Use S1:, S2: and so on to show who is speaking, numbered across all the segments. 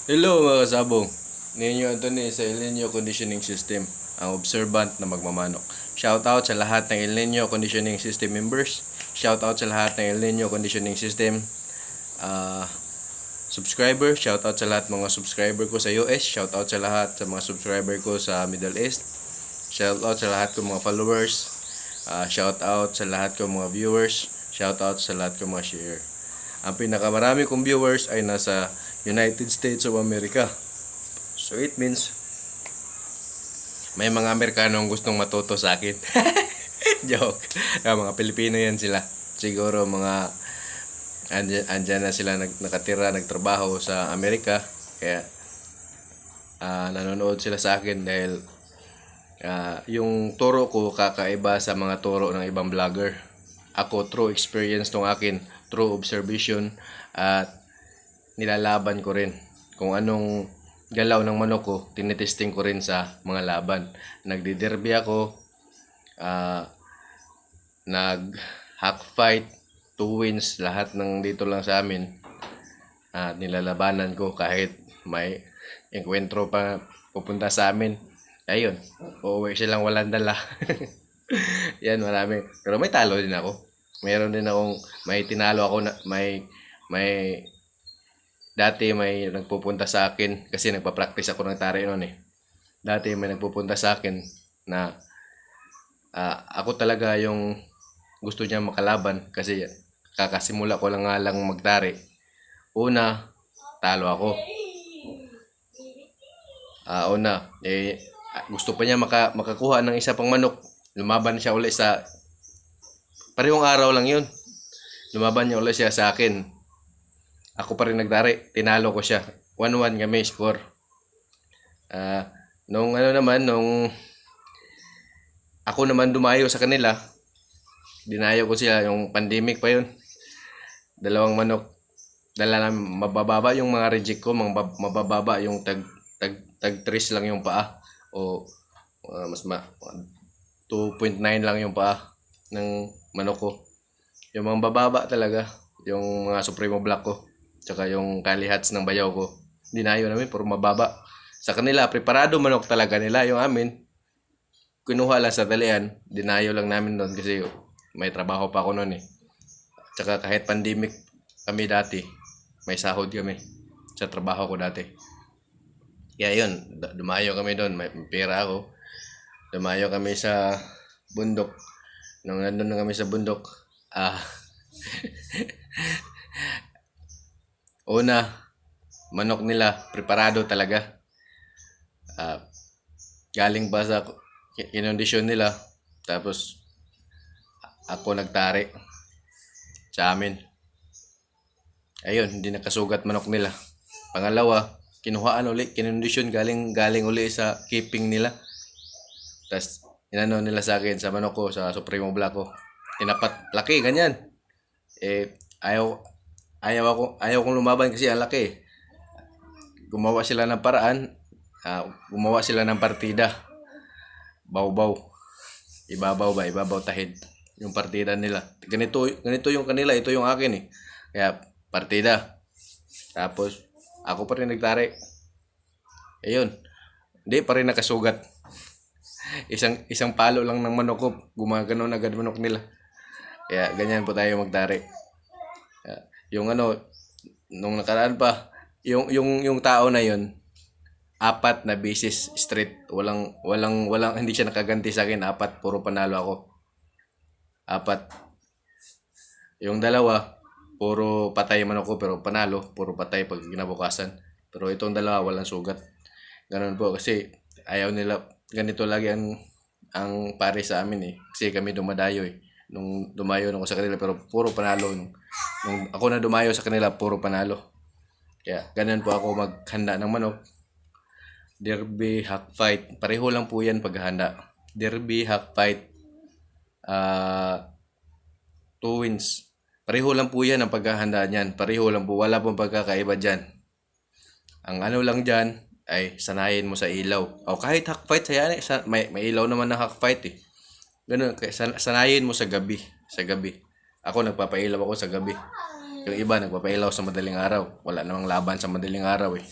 S1: Hello mga kasabong. Ninyo Anthony sa El Nino Conditioning System, ang observant na magmamanok. Shoutout sa lahat ng El Nino Conditioning System members. Shoutout sa lahat ng El Nino Conditioning System ah, subscriber. Shoutout sa lahat mga subscriber ko sa US. Shoutout sa lahat sa mga subscriber ko sa Middle East. Shoutout sa lahat ko mga followers. Shoutout sa lahat ko mga viewers. Shoutout sa lahat ko mga share. Ang pinakamarami kong viewers ay nasa United States of America. So it means may mga Amerikanong gustong matuto sa akin. Joke. Mga Pilipino yan sila. Siguro mga andyan na sila nakatira, nagtrabaho sa Amerika. Kaya nanonood sila sa akin dahil yung turo ko kakaiba sa mga turo ng ibang vlogger. Ako, true experience tong akin, true observation, at nilalaban ko rin. Kung anong galaw ng manok ko, tinitesting ko rin sa mga laban. Nagdiderby ako, nag-hack fight, 2 wins, lahat ng dito lang sa amin. At nilalabanan ko kahit may enkwentro pa pupunta sa amin. Ayun, uuwi silang walang dala. Yan, marami. Pero may talo din ako. Meron din akong, may tinalo ako na, may dati may nagpupunta sa akin kasi nagpa-practice ako ng tari noon eh. Dati may nagpupunta sa akin na ako talaga yung gusto niya makalaban kasi kakasimula ko lang nga lang magtari. Una, talo ako. Gusto pa niya makakuha ng isa pang manok. Lumaban siya uli sa parehong araw lang yun. Lumaban niya uli siya sa akin. Ako pa rin nagtari. Tinalo ko siya. 1-1 kami score. Nung ako naman dumayo sa kanila, dinayo ko sila, yung pandemic pa yun. 2 manok. Dala na mabababa yung mga reject ko, mabababa yung tag 3 lang yung paa. O 2.9 lang yung paa ng manok ko. Yung mga bababa talaga, yung mga Supremo Black ko, tsaka yung Kalihats ng bayaw ko, dinayo namin puro mababa. Sa kanila, preparado manok talaga nila. Yung amin, kinuha lang sa dalian, dinayo lang namin doon kasi may trabaho pa ako noon eh. Tsaka kahit pandemic kami dati, may sahod kami sa trabaho ko dati. Kaya yun, dumayo kami doon, may pera ako. Dumayo kami sa bundok. Nung nandun na kami sa bundok, una, manok nila, preparado talaga. Galing pa sa kinondisyon nila. Tapos, ako nagtari sa amin. Ayun, hindi nakasugat manok nila. Pangalawa, kinuhaan uli, kinondisyon galing uli sa keeping nila. Tapos, inano nila sa akin, sa manok ko, sa Supremo Black ko. Tinapat, laki, ganyan. Ayaw kong lumaban kasi ang laki. Gumawa sila ng paraan, gumawa sila ng partida. Baw-baw. Ibabaw tahid. Yung partida nila. Ganito yung kanila, ito yung akin eh. Kaya, partida. Tapos, ako pa rin nagtari. Ayun. Hindi pa rin nakasugat. Isang palo lang ng manok ko, gumaganon agad manok nila. Kaya ganyan po tayo magtari. Yung nung nakaraan pa, yung tao na yun, 4 na beses straight, walang hindi siya nakaganti sa akin. 4, puro panalo ako. 4. Yung dalawa, puro patay manok ko pero panalo, puro patay pag kinabukasan. Pero itong dalawa walang sugat. Ganun po kasi ayaw nila, ganito lagi ang pare sa amin eh. Kasi kami dumadayo eh. Nung dumayo ako sa kanila pero puro panalo. Nung ako na dumayo sa kanila, puro panalo. Kaya ganun po ako maghanda ng manok. Derby, hack fight. Pareho lang po yan paghahanda. Derby, hack fight. 2 wins. Pareho lang po yan ang paghahanda niyan. Pareho lang po. Wala pong pagkakaiba dyan. Ang lang dyan ay sanayin mo sa ilaw. O kahit hack fight, may ilaw naman na hack fight eh. Ganun, sanayin mo sa gabi. Sa gabi. Ako nagpapailaw ako sa gabi. Yung iba nagpapailaw sa madaling araw. Wala namang laban sa madaling araw eh.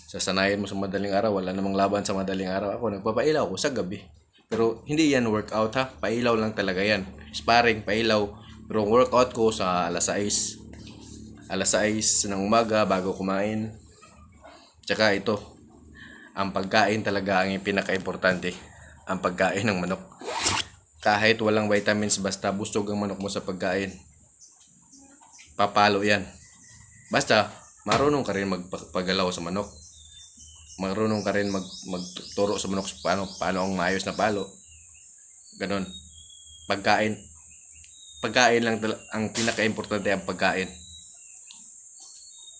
S1: Sasanayin mo sa madaling araw, wala namang laban sa madaling araw. Ako, nagpapailaw ako sa gabi. Pero hindi yan workout ha. Pailaw lang talaga yan. Sparring, pailaw. Pero workout ko sa alas 6. Alas 6 ng umaga bago kumain. Tsaka ito, ang pagkain talaga ang pinaka-importante. Ang pagkain ng manok. Kahit walang vitamins, basta busog ang manok mo sa pagkain, papalo yan. Basta, marunong ka rin magpagalaw sa manok. Marunong ka rin magturo sa manok paano ang maayos na palo. Ganon. Pagkain. Pagkain lang ang pinaka-importante, ang pagkain.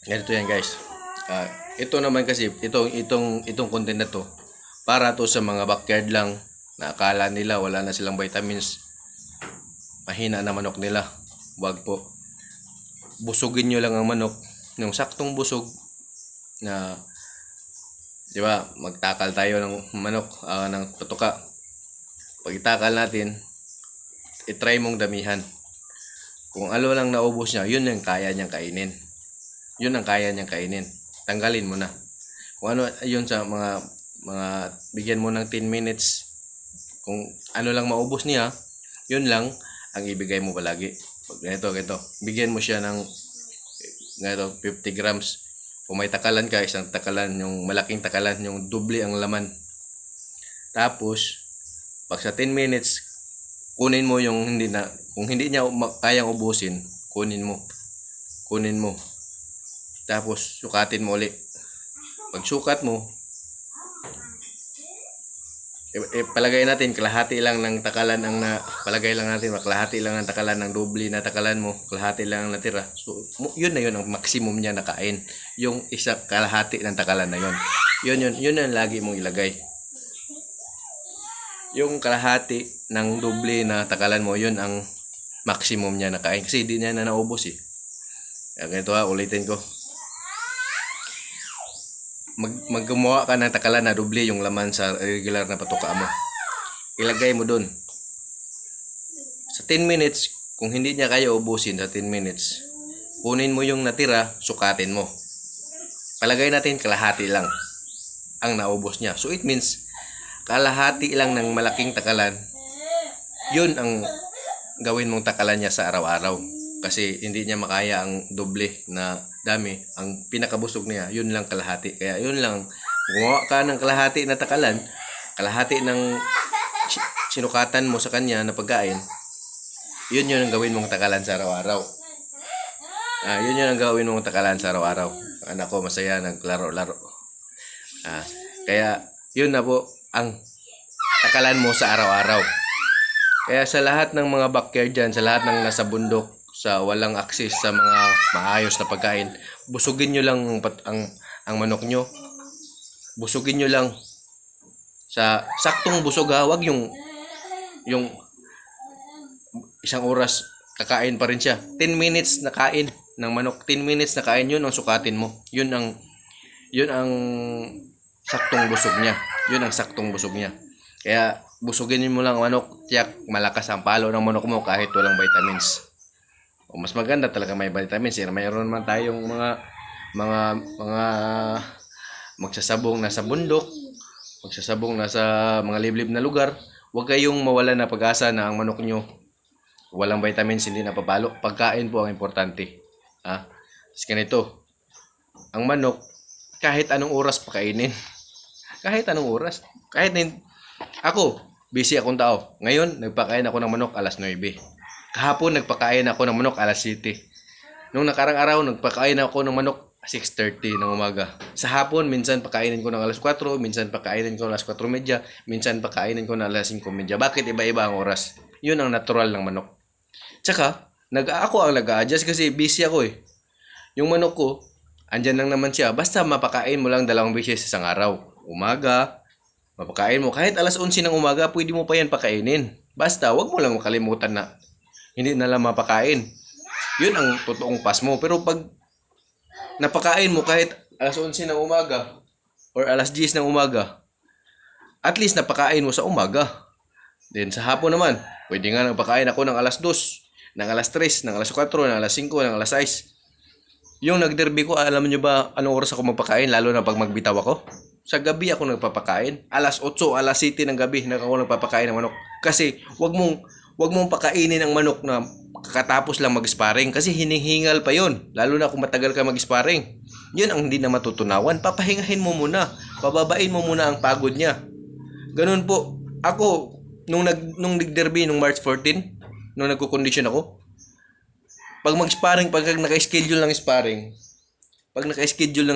S1: Ganito yan guys. Ito naman kasi, itong content na to, para to sa mga backyard lang na akala nila wala na silang vitamins. Mahina na manok nila. Wag po. Busugin nyo lang ang manok. Yung saktong busog na, di ba, magtakal tayo ng manok, ng patuka. Pag itakal natin, itry mong damihan. Kung ano lang naubos niya, yun ang kaya niyang kainin. Yun ang kaya niyang kainin. Tanggalin mo na. Kung ano yun sa mga bigyan mo ng 10 minutes. Kung ano lang maubos niya, yun lang ang ibigay mo palagi. Pag ganito. Bigyan mo siya ng ganito, 50 grams. Kung may takalan ka, isang takalan, yung malaking takalan, yung doble ang laman. Tapos, pag sa 10 minutes, kunin mo yung kung hindi niya kayang ubusin, kunin mo. Tapos, sukatin mo ulit. Pag sukat mo, palagay natin, kalahati lang ng takalan palagay lang natin, kalahati lang ng takalan ng doble na takalan mo, kalahati lang ang natira. So, yun na yun ang maximum niya na kain. Yung isa kalahati ng takalan na yun. Yun ang lagi mong ilagay. Yung kalahati ng doble na takalan mo, yun ang maximum niya na kain. Kasi hindi niya na naubos eh. Ganito ulitin ko. Maggumawa ka ng takalan na doble yung laman sa regular na patuka mo. Ilagay mo dun. Sa 10 minutes, kung hindi niya kaya ubusin sa 10 minutes, kunin mo yung natira, sukatin mo. Palagay natin kalahati lang ang naubos niya. So it means, kalahati lang ng malaking takalan, yun ang gawin mong takalan niya sa araw-araw. Kasi hindi niya makaya ang doble na dami. Ang pinakabusog niya, yun lang kalahati. Kaya yun lang, gumawa ka ng kalahati na takalan, kalahati ng sinukatan mo sa kanya na pagkain, yun ang gawin mong takalan sa araw-araw. Yun ang gawin mong takalan sa araw-araw. Anak ko masaya, naglaro-laro. Kaya yun na po ang takalan mo sa araw-araw. Kaya sa lahat ng mga backyard dyan, sa lahat ng nasa bundok, sa walang access sa mga maayos na pagkain, busugin nyo lang ang manok nyo. Busugin nyo lang sa saktong busog ha. Wag yung isang oras kakain pa rin siya. 10 minutes na kain ng manok, 10 minutes na kain, yun ang sukatin mo. Yun ang saktong busog niya. Yun ang saktong busog niya. Kaya busugin mo lang ang manok, tiyak malakas ang palo ng manok mo kahit walang vitamins. O mas maganda talaga may vitamins. Mayroon man tayong mga magsasabong na sa bundok, magsasabong na sa mga liblib na lugar. Huwag kayong mawala na pag-asa na ang manok nyo walang vitamins, hindi napapalo. Pagkain po ang importante. Kasi ganito, ang manok, kahit anong oras pakainin. Kahit anong oras. Ako, busy akong tao. Ngayon, nagpakain ako ng manok alas 9. Kahapon, nagpakain ako ng manok alas 7. Nung nakarang araw, nagpakain ako ng manok 6:30 ng umaga. Sa hapon, minsan pakainin ko ng alas 4, minsan pakainin ko ng alas 4:30, minsan pakainin ko ng alas 5:30. Bakit iba-iba ang oras? Yun ang natural ng manok. Tsaka, ako ang nag-a-adjust kasi busy ako eh. Yung manok ko, andyan lang naman siya. Basta mapakain mo lang 2 beses sa isang araw. Umaga, mapakain mo. Kahit alas 11 ng umaga, pwede mo pa yan pakainin. Basta, wag mo lang makalimutan na hindi na lang mapakain. Yun ang totoong pas mo. Pero pag napakain mo kahit alas 11 ng umaga or alas 10 ng umaga, at least napakain mo sa umaga. Then sa hapon naman, pwede nga nagpakain ako ng alas 2, ng alas 3, ng alas 4, ng alas 5, ng alas 6. Yung nagderby ko, alam niyo ba anong oras ako magpakain? Lalo na pag magbitaw ako. Sa gabi ako nagpapakain. Alas 8, alas 7 ng gabi ako nagpapakain ng manok. Kasi wag mong pakainin ang manok na kakatapos lang mag-sparring kasi hinihingal pa yon. Lalo na kung matagal ka mag-sparring. Yun ang hindi na matutunawan. Papahingahin mo muna. Pababain mo muna ang pagod niya. Ganun po. Ako, nung nag-derby, nung March 14, nung nagko-condition ako, pag mag-sparring, pag naka-schedule ng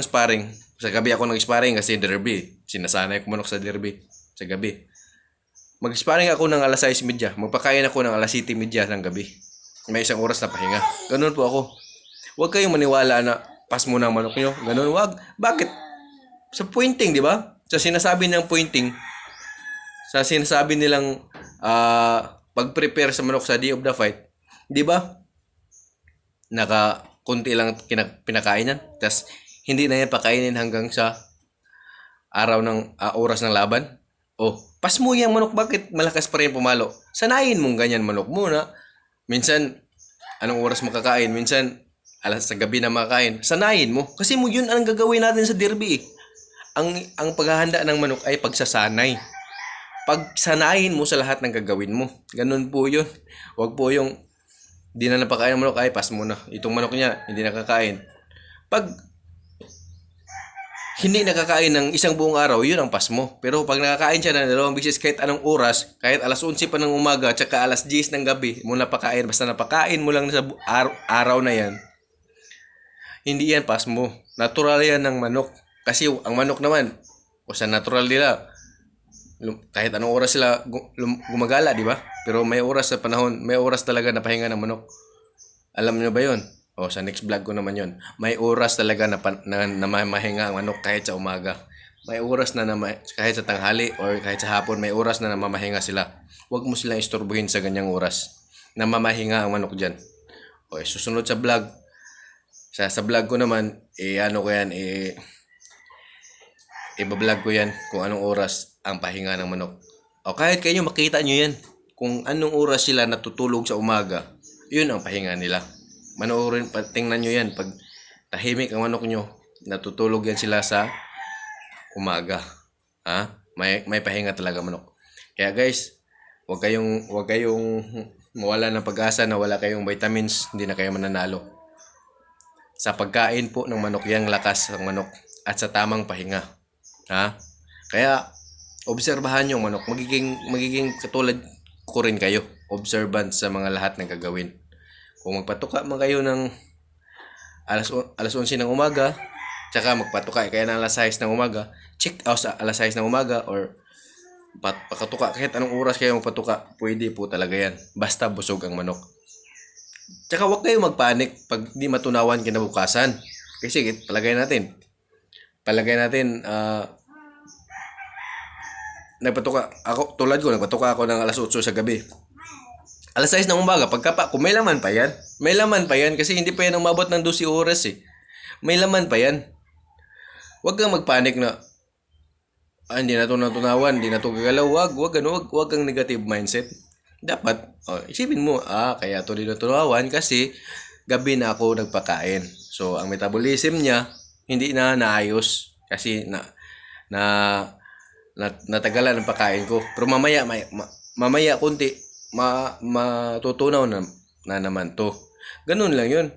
S1: sparring, sa gabi ako nag-sparring kasi derby. Sinasanay ko manok sa derby sa gabi. Mag-sparring ako ng alas 6:30. Magpakain ako ng alas 7:30 ng gabi. May isang oras na pahinga. Ganun po ako. Huwag kayong maniwala na pas mo ng manok nyo. Ganun, wag. Bakit? Sa pointing, di ba? Sa sinasabi ng pointing, sa sinasabi nilang pag-prepare sa manok sa day of the fight, di ba? Kunti lang pinakain yan. Tapos, hindi na yan pakainin hanggang sa araw ng oras ng laban. Oh, pas mo yung manok, bakit malakas pa rin pumalo? Sanayin mong ganyan manok muna. Minsan, anong oras makakain? Minsan, alas sa gabi na makakain. Sanayin mo. Kasi mo yun ang gagawin natin sa derby. Ang paghahanda ng manok ay pagsasanay. Pagsanayin mo sa lahat ng gagawin mo. Ganun po yun. Huwag po yung di na napakain ng manok, ay pas mo na. Itong manok niya, hindi nakakain. Pag hindi nakakain ng isang buong araw, yun ang pas mo. Pero pag nakakain siya ng 2 beses kahit anong oras, kahit alas 11 pa ng umaga, tsaka alas 10 ng gabi, mo napakain, basta napakain mo lang sa araw na yan, hindi yan pas mo. Natural yan ng manok. Kasi ang manok naman, o sa natural nila, kahit anong oras sila gumagala, di ba? Pero may oras sa panahon, may oras talaga na pahinga ng manok. Alam niyo ba yun? O sa next vlog ko naman yun. May oras talaga na mahinga ang manok kahit sa umaga. May oras na kahit sa tanghali or kahit sa hapon, may oras na namamahinga sila. Huwag mo silang istorbuhin sa ganyang oras. Namamahinga ang manok dyan. O susunod sa vlog. Sa vlog ko naman, ibablog ko yan kung anong oras ang pahinga ng manok. O kahit kayo makita nyo yan. Kung anong oras sila natutulog sa umaga, yun ang pahinga nila. Manoorin, tingnan nyo yan. Pag tahimik ang manok nyo, natutulog yan sila sa umaga. Ha? May pahinga talaga manok. Kaya guys, huwag kayong mawala ng pag-asa na wala kayong vitamins, hindi na kayo mananalo. Sa pagkain po ng manok, yang lakas ng manok at sa tamang pahinga. Ha? Kaya obserbahan yung manok. Magiging katulad ko rin kayo. Observant sa mga lahat ng gagawin. Kung magpatuka man kayo ng alas 11 ng umaga, tsaka magpatuka kaya ng alas 6 ng umaga, check out sa alas 6 ng umaga or pakatuka kahit anong oras kayo magpatuka, pwede po talaga yan. Basta busog ang manok. Tsaka huwag kayo magpanik pag di matunawan kinabukasan. Kasi palagay natin, nagpatuka ako ng alas 8 sa gabi. Alas 6 ng umaga, kung may laman pa yan kasi hindi pa yan umabot ng 12 oras eh. May laman pa yan. Huwag kang magpanik na, hindi na ito natunawan, hindi na ito gagalaw. Huwag kang negative mindset. Dapat, isipin mo, kaya ito din natunawan kasi gabi na ako nagpakain. So, ang metabolism niya, hindi na naayos kasi natagalan ang pagkain ko. Pero mamaya konti, matutunaw na naman to. Ganun lang yun.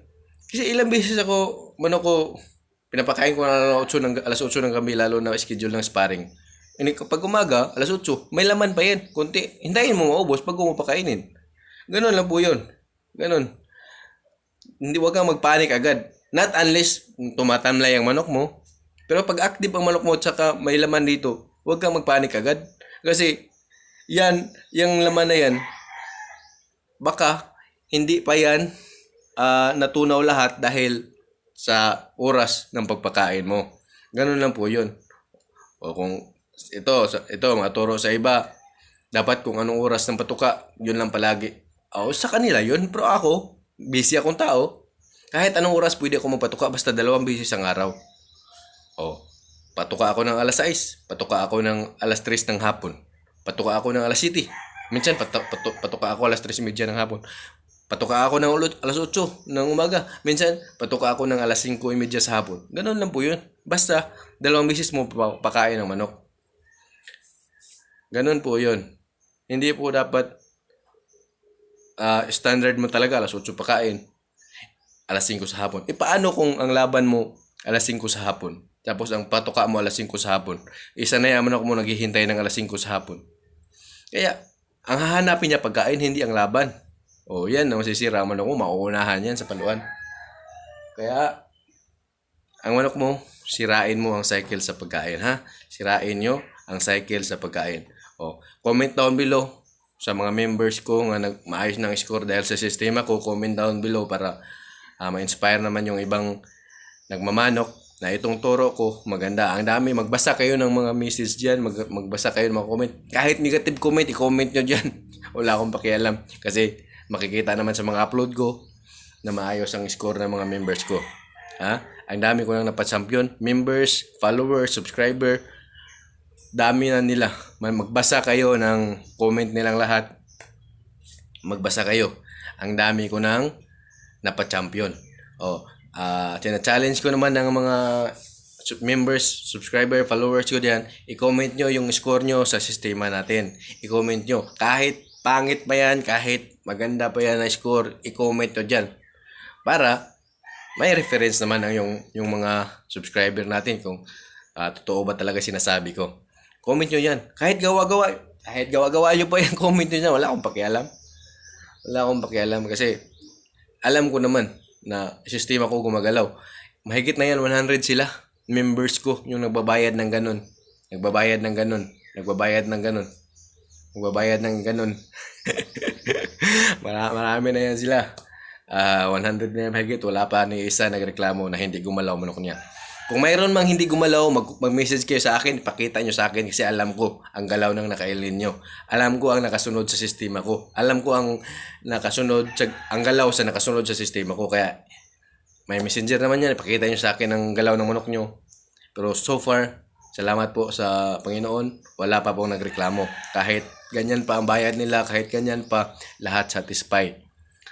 S1: Kasi ilang beses manok ko, pinapakain ko na alas 8 ng gabi, lalo na schedule ng sparring. Kapag umaga, alas 8, may laman pa yan. Kunti. Hintayin mo maubos pag pakainin. Ganun lang po yun. Ganun. Huwag kang magpanik agad. Not unless tumatamlay ang manok mo. Pero pag active ang manok mo tsaka may laman dito, huwag kang magpanik agad. Kasi yung laman na yan, baka hindi pa yan natunaw lahat dahil sa oras ng pagpakain mo. Ganun lang po yun. O kung ito maturo sa iba, dapat kung anong oras ng patuka, yun lang palagi. Sa kanila yun, pero ako, busy akong tao. Kahit anong oras pwede ako magpatuka, basta 2 beses ang araw. Patuka ako ng alas 6, patuka ako ng alas 3 ng hapon, patuka ako ng alas 7. Minsan patuka ako alas 3:30 ng hapon. Patuka ako ng alas 8 ng umaga. Minsan, patuka ako ng alas 5:30 sa hapon. Ganun lang po yun. Basta, 2 beses mo pakain ng manok. Ganun po yun. Hindi po dapat standard mo talaga alas 8 pakain, alas 5 sa hapon. Paano kung ang laban mo alas 5 sa hapon? Tapos ang patuka mo alas 5 sa hapon. Isa na yung manok mo naghihintay ng alas 5 sa hapon. Kaya, ang hahanapin niya pagkain, hindi ang laban. O yan, masisira ang manok mo, mauunahan yan sa paluan. Kaya, ang manok mo, sirain mo ang cycle sa pagkain, ha? Sirain nyo ang cycle sa pagkain. O, comment down below sa mga members ko nga maayos ng score dahil sa sistema ko. Comment down below para ma-inspire naman yung ibang nagmamanok na itong turo ko maganda. Ang dami, magbasa kayo ng mga message dyan, magbasa kayo ng mga comment. Kahit negative comment, i-comment nyo dyan. Wala akong pakialam. Kasi makikita naman sa mga upload ko na maayos ang score ng mga members ko. Ha? Ang dami ko nang napachampion. Members, followers, subscriber. Dami na nila. Magbasa kayo ng comment nilang lahat. Magbasa kayo. Ang dami ko nang napachampion. Tina-challenge ko naman ng mga members, subscriber, followers ko diyan. I-comment nyo yung score nyo sa sistema natin. I-comment nyo. Kahit pangit pa yan, kahit maganda pa yan na score, i-comment nyo dyan. Para may reference naman yung mga subscriber natin kung totoo ba talaga sinasabi ko. Comment nyo yan. Kahit gawa-gawa nyo pa yan, comment nyo yan. Wala akong pakialam. Wala akong pakialam kasi alam ko naman na sistema ko gumagalaw. Mahigit na yan, 100 sila. Members ko, yung nagbabayad ng ganun. Nagbabayad ng ganun. Marami na yan sila. 100 na yan mahigit. Wala pa ni isa nagreklamo na hindi gumalaw manok niya. Kung mayroon mang hindi gumalaw, mag-message kayo sa akin, pakita nyo sa akin kasi alam ko ang galaw ng nakailin nyo. Alam ko ang nakasunod sa sistema ko. Alam ko ang galaw sa nakasunod sa sistema ko. Kaya may messenger naman yan, pakita nyo sa akin ang galaw ng manok nyo. Pero so far, salamat po sa Panginoon, wala pa pong nagreklamo. Kahit ganyan pa ang bayad nila, kahit ganyan pa, lahat satisfied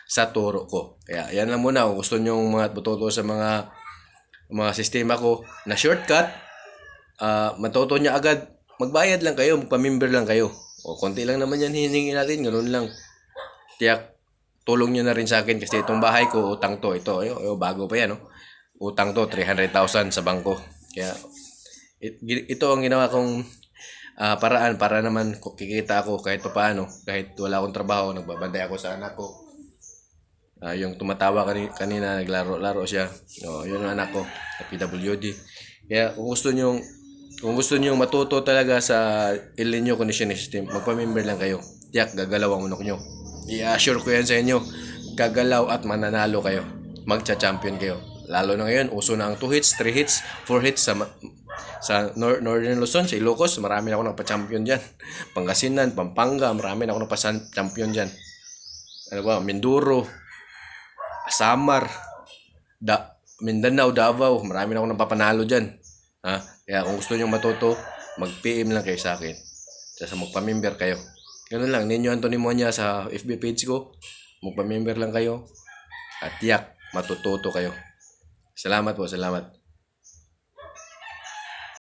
S1: sa turo ko. Kaya yan lang muna. Kung gusto nyo matuto sa mga sistema ko na shortcut, matuto nyo agad, magbayad lang kayo, magpa-member lang kayo. O konti lang naman yan hihingi natin, ganoon lang. Tiyak, tulong nyo na rin sa akin kasi itong bahay ko, utang to. Ito, bago pa yan. Utang to, 300,000 sa bangko. Kaya, ito ang ginawa kong paraan para naman kikita ako kahit paano. Kahit wala akong trabaho, nagbabantay ako sa anak ko. Yung tumatawa kanina, naglaro-laro siya. Yun ang anak ko, sa PWD. Kaya kung gusto niyo matuto talaga sa El Nino Conditioning System, magpa-member lang kayo. Tiyak, gagalaw ang manok nyo. I-assure ko yan sa inyo. Gagalaw at mananalo kayo. Magcha-champion kayo. Lalo na ngayon, uso na ang 2 hits, 3 hits, 4 hits sa Northern Luzon, sa Ilocos. Marami na ako nagpa-champion dyan. Pangasinan, Pampanga, marami na ako nagpa-champion dyan. Mindoro, Samar, Mindanao, Davao, marami na ako napapanalo dyan. Kaya kung gusto nyo matuto, mag-PM lang kayo sa akin. Sa magpa-member kayo. Ganun lang, Nino Anthony Monya sa FB page ko. Magpa-member lang kayo. At tiyak, matututo kayo. Salamat po, salamat.